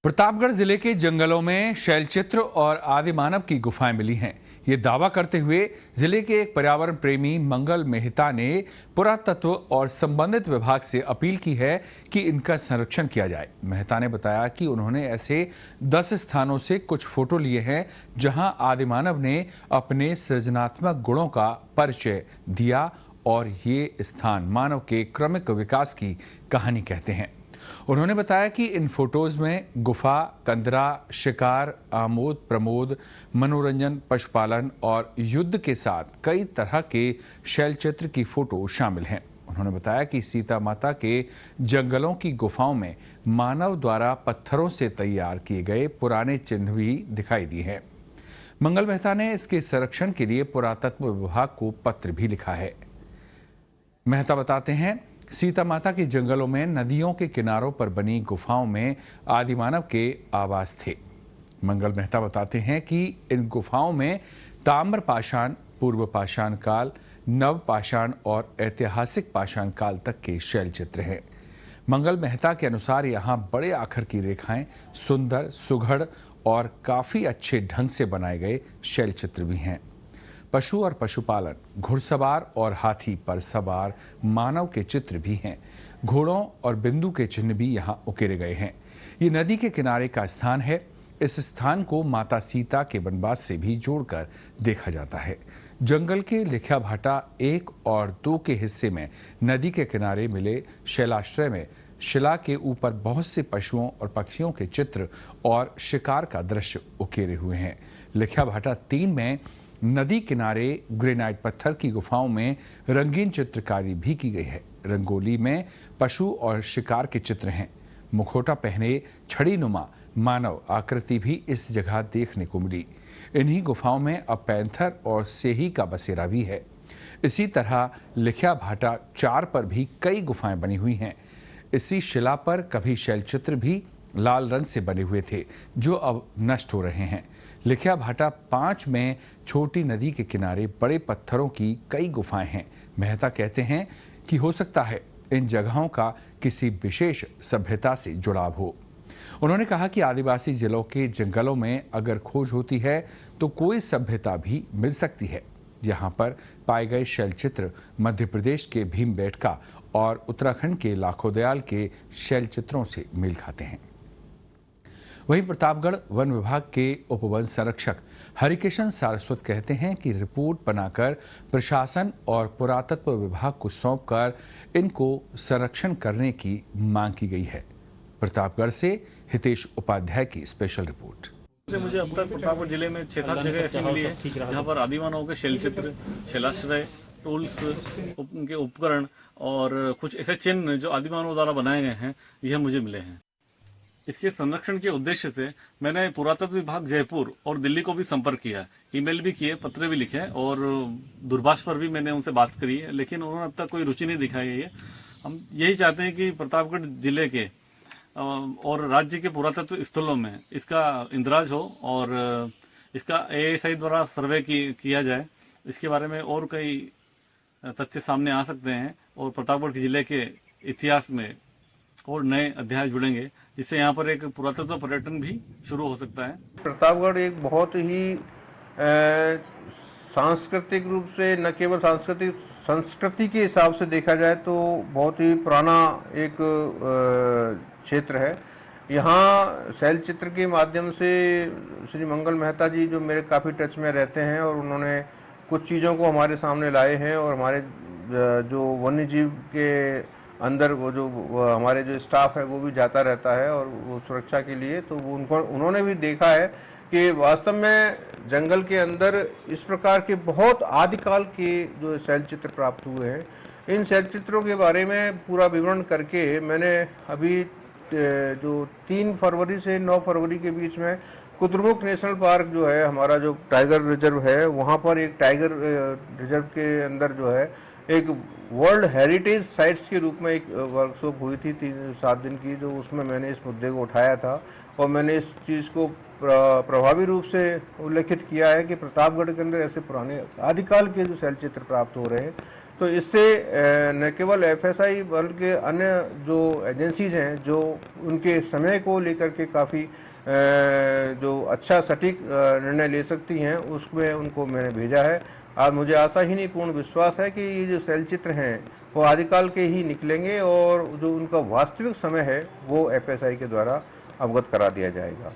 प्रतापगढ़ जिले के जंगलों में शैलचित्र और आदि मानव की गुफाएं मिली हैं। ये दावा करते हुए जिले के एक पर्यावरण प्रेमी मंगल मेहता ने पुरातत्व और संबंधित विभाग से अपील की है कि इनका संरक्षण किया जाए। मेहता ने बताया कि उन्होंने ऐसे 10 स्थानों से कुछ फोटो लिए हैं जहां आदि मानव ने अपने सृजनात्मक गुणों का परिचय दिया और ये स्थान मानव के क्रमिक विकास की कहानी कहते हैं। उन्होंने बताया कि इन फोटोज में गुफा, कंदरा, शिकार, आमोद प्रमोद, मनोरंजन, पशुपालन और युद्ध के साथ कई तरह के शैलचित्र की फोटो शामिल हैं। उन्होंने बताया कि सीता माता के जंगलों की गुफाओं में मानव द्वारा पत्थरों से तैयार किए गए पुराने चिन्ह भी दिखाई दिए हैं। मंगल मेहता ने इसके संरक्षण के लिए पुरातत्व विभाग को पत्र भी लिखा है। मेहता बताते हैं, सीता माता के जंगलों में नदियों के किनारों पर बनी गुफाओं में आदि मानव के आवास थे। मंगल मेहता बताते हैं कि इन गुफाओं में ताम्र पाषाण, पूर्व पाषाण काल, नव पाषाण और ऐतिहासिक पाषाण काल तक के शैल चित्र हैं। मंगल मेहता के अनुसार यहाँ बड़े आखर की रेखाएं, सुंदर, सुघड़ और काफी अच्छे ढंग से बनाए गए शैल चित्र भी हैं। पशु और पशुपालन, घुड़सवार और हाथी पर सवार मानव के चित्र भी हैं। घोड़ों और बिंदु के चिन्ह भी यहाँ उकेरे गए हैं। ये नदी के किनारे का स्थान है। इस स्थान को माता सीता के वनवास से भी जोड़कर देखा जाता है। जंगल के लिखिया भाटा 1 और 2 के हिस्से में नदी के किनारे मिले शैलाश्रय में शिला के ऊपर बहुत से पशुओं और पक्षियों के चित्र और शिकार का दृश्य उकेरे हुए हैं। लिखिया भाटा 3 में नदी किनारे ग्रेनाइट पत्थर की गुफाओं में रंगीन चित्रकारी भी की गई है। रंगोली में पशु और शिकार के चित्र हैं। मुखौटा पहने छड़ी नुमा मानव आकृति भी इस जगह देखने को मिली। इन्हीं गुफाओं में अब पैंथर और सेही का बसेरा भी है। इसी तरह लिखिया भाटा 4 पर भी कई गुफाएं बनी हुई हैं। इसी शिला पर कभी शैलचित्र भी लाल रंग से बने हुए थे जो अब नष्ट हो रहे हैं। लिखिया भाटा 5 में छोटी नदी के किनारे बड़े पत्थरों की कई गुफाएं हैं। मेहता कहते हैं कि हो सकता है इन जगहों का किसी विशेष सभ्यता से जुड़ाव हो। उन्होंने कहा कि आदिवासी जिलों के जंगलों में अगर खोज होती है तो कोई सभ्यता भी मिल सकती है। यहाँ पर पाए गए शैलचित्र मध्य प्रदेश के भीमबेटका और उत्तराखंड के लाखोदयाल के शैलचित्रों से मेल खाते हैं। वहीं प्रतापगढ़ वन विभाग के उपवन संरक्षक हरिकिशन सारस्वत कहते हैं कि रिपोर्ट बनाकर प्रशासन और पुरातत्व विभाग को सौंपकर इनको संरक्षण करने की मांग की गई है। प्रतापगढ़ से हितेश उपाध्याय की स्पेशल रिपोर्ट। मुझे अब तक प्रतापगढ़ जिले में 6-7 जगह ऐसी मिली है जहाँ पर आदि मानव के शैलचित्र, शैलाश्रय, टूल्स, उनके उपकरण और कुछ ऐसे चिन्ह जो आदि मानव द्वारा बनाए गए हैं, यह मुझे मिले हैं। इसके संरक्षण के उद्देश्य से मैंने पुरातत्व विभाग जयपुर और दिल्ली को भी संपर्क किया, ईमेल भी किए, पत्र भी लिखे और दूरभाष पर भी मैंने उनसे बात करी है, लेकिन उन्होंने अब तक कोई रुचि नहीं दिखाई है। हम यही चाहते हैं कि प्रतापगढ़ जिले के और राज्य के पुरातत्व स्थलों में इसका इंदराज हो और इसका ASI द्वारा सर्वे किया जाए। इसके बारे में और कई तथ्य सामने आ सकते हैं और प्रतापगढ़ जिले के इतिहास में और नए अध्याय जुड़ेंगे, जिससे यहाँ पर एक पुरातत्व पर्यटन भी शुरू हो सकता है। प्रतापगढ़ एक बहुत ही सांस्कृतिक रूप से, न केवल संस्कृति के हिसाब से देखा जाए तो बहुत ही पुराना एक क्षेत्र है। यहाँ शैलचित्र के माध्यम से श्री मंगल मेहता जी जो मेरे काफ़ी टच में रहते हैं और उन्होंने कुछ चीज़ों को हमारे सामने लाए हैं और हमारे जो वन्य जीव के अंदर वो जो हमारे जो स्टाफ है वो भी जाता रहता है और वो सुरक्षा के लिए, तो वो उन्होंने भी देखा है कि वास्तव में जंगल के अंदर इस प्रकार के बहुत आदिकाल के जो शैलचित्र प्राप्त हुए हैं। इन शैलचित्रों के बारे में पूरा विवरण करके मैंने अभी जो 3 फरवरी से 9 फरवरी के बीच में कुद्रुमुख नेशनल पार्क जो है, हमारा जो टाइगर रिजर्व है, वहाँ पर एक टाइगर रिजर्व के अंदर जो है एक वर्ल्ड हेरिटेज साइट्स के रूप में एक वर्कशॉप हुई थी 3-7 दिन की, जो उसमें मैंने इस मुद्दे को उठाया था और मैंने इस चीज़ को प्रभावी रूप से उल्लेखित किया है कि प्रतापगढ़ के अंदर ऐसे पुराने आदिकाल के जो शैलचित्र प्राप्त हो रहे हैं तो इससे न केवल एफएसआई बल्कि अन्य जो एजेंसीज हैं जो उनके समय को लेकर के काफ़ी जो अच्छा सटीक निर्णय ले सकती हैं, उसमें उनको मैंने भेजा है। और मुझे आशा ही नहीं, पूर्ण विश्वास है कि ये जो शैल चित्र हैं वो आदिकाल के ही निकलेंगे और जो उनका वास्तविक समय है वो एफएसआई के द्वारा अवगत करा दिया जाएगा।